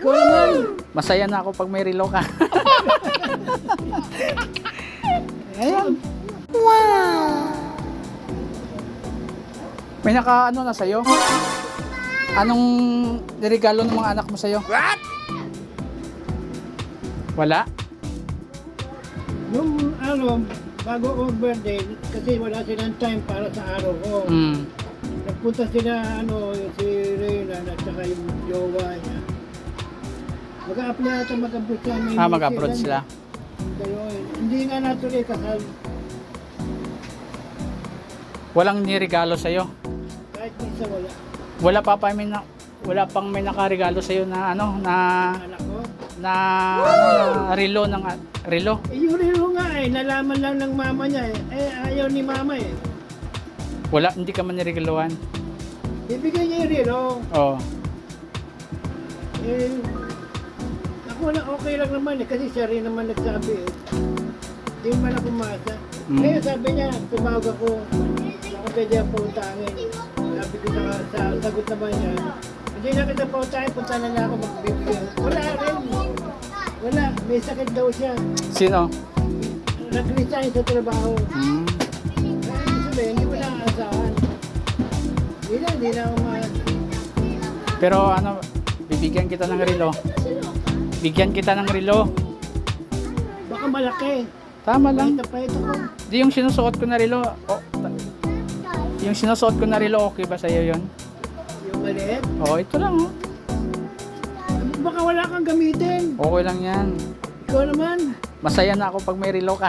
Ikaw naman. Masaya na ako pag may relo ka. Ayan. May naka ano na sa'yo? Anong niregalo ng mga anak mo sa'yo? What? Wala? Nung ano, bago ko birthday, kasi wala silang time para sa araw ko. Mm. Nagpunta sila, ano, si Reyna at saka yung jowa niya. Mag-a-apply ata mag-abroad sa New Mag-approach Zealand. sila. Gano'n. Hindi nga natuloy kasal. Walang niregalo sa'yo? Kahit minsan wala. Wala pang may nakaregalo sa'yo na ano, na Anak ko. relo ng relo. Yung relo nga nalaman lang ng mama niya ayaw ni mama Wala, hindi ka man niregaluhan. Ibigay niya yung relo. Oo. Ako na okay lang naman kasi siya rin naman nagsabi Hindi man ako umasa. Ngayon sabi niya, tumawag ako. Ako pwede ang pautangin. Sabi ko sa sagot naman niya, hindi na kita pautangin, punta na lang ako magbibigay. Wala rin. Wala, may sakit daw siya. Sino? Nag-resign sa trabaho. Mm. Hindi ko na aasahan. Hindi na umas. Pero ano, bibigyan kita ng relo. Bigyan kita ng relo. Baka malaki. Tama lang. Pahit ako. Di yung sinusuot ko na relo. Yung sinusuot ko na relo, okay ba sa'yo yun? Yung maliit. Ito lang. Baka wala kang gamitin. Okay lang yan. Ikaw naman. Masaya na ako pag may relo ka.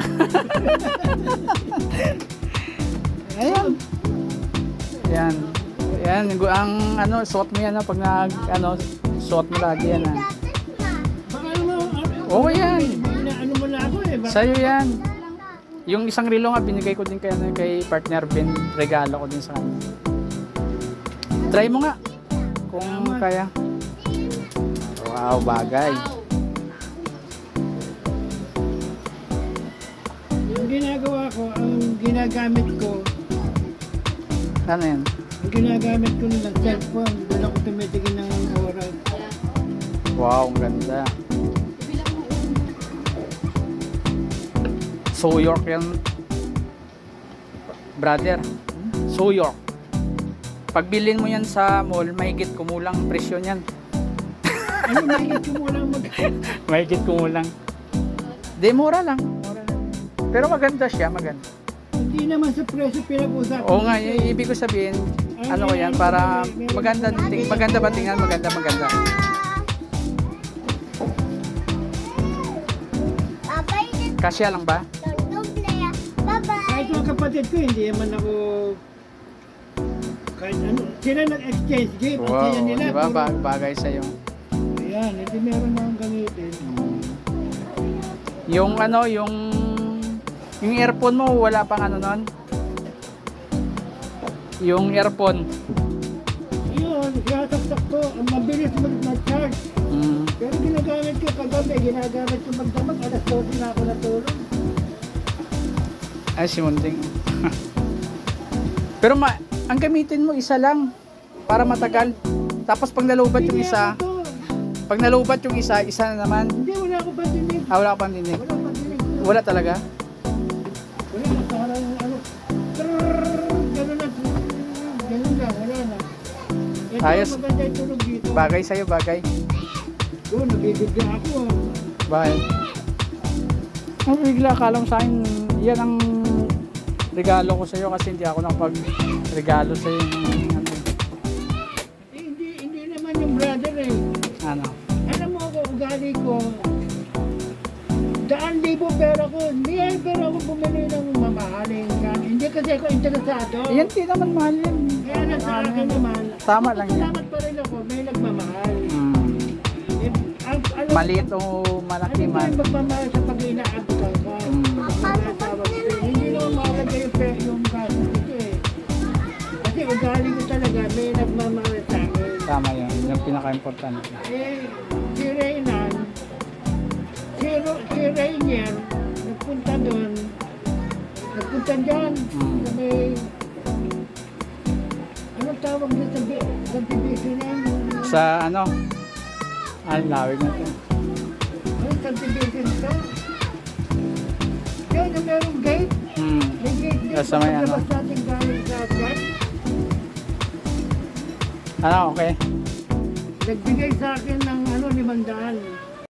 Ayan. Yan. Yan. Ang ano, suot mo yan pag suot mo lagi yan. Baka ano, Okay yan. ano mo na ako Baka, Sa'yo yan. Yung isang relo nga, binigay ko din kay partner Ben. Regalo ko din sa kanya. Try mo nga. Kung kaya. Wow, bagay. yung ginagawa ko, ang ginagamit ko, Ano yan? ang ginagamit ko ng cellphone, doon ako tumitigin ng oras. Wow, ang ganda. So York yan. Brother. So York. Pag bilhin mo yan sa mall, mahigit kumulang presyo niyan. Ano, mahigit ko mo lang Mahigit kumulang. Di, mura lang. Mura lang. Pero maganda siya, maganda. Hindi naman sa presyo pinag-usapan. Oo nga, ibig ko sabihin, ano ko yan, para maganda, maganda ba tingnan, maganda. Kasya lang ba? Kahit mga kapatid ko, hindi naman ako kahit ano, sila nag-exchange gift. Ang saya nila. Di ba? puro- Bagay sa'yo. Ayan, hindi meron akong gamitin. Yung ano, yung earphone mo, wala pang ano nun? Yung earphone. Yun, sinasaksak ko, ang mabilis mag-charge. Mm. Pero ginagamit ko kagabi, ginagamit ko magdamag, alas 12 na ako natulog. Ay, si Munding. Pero ang gamitin mo, isa lang. Para matagal. Tapos pag nalubat yung isa, isa na naman. Hindi, wala ako pa dinig. Wala ka pang dinig. Wala pa dinig. Wala talaga? Wala na, parang ano, gano'n na, gano'n lang, wala na. Ito, Ayos. maganda yung tulog dito. Bagay sa'yo, bagay. Doon, nabibigla ako. Bakit? Ang bigla, akala mo sa akin, yan ang regalo ko sa'yo kasi hindi ako nakapag-regalo sa'yo. Ano. Hindi naman yung brother Ano? Alam mo ako, ugali ko, 100,000 pera ko, hindi pero ako bumili ng mamahaling gamit. Hindi kasi ako interesado. Yan, di naman mahal yan. Kaya na sa akin naman, Tama lang yan. salamat pa rin ako, may nagmamahal. Maliit o malaki Ano ba man. yung magmamahal sa pag-inaabot ka? Pagkakatawag ko, hindi naman mahalaga yung pera yung gastos ito Kasi ugali ko talaga, may nagmamahal sa akin. Tama yan. Yung pinaka-importante. Si Reynan, si Rainier, nagpunta doon, nagpunta dyan, sa may, anong tawag doon sa division na yun? Sa ano? Ang lawig na ito. Ay, subdivision to. Yan, yung merong gate. May gate dito. Nasa may ano. Paglabas natin galing sa chat. Ano, okay. Nagbigay sa akin ng 500.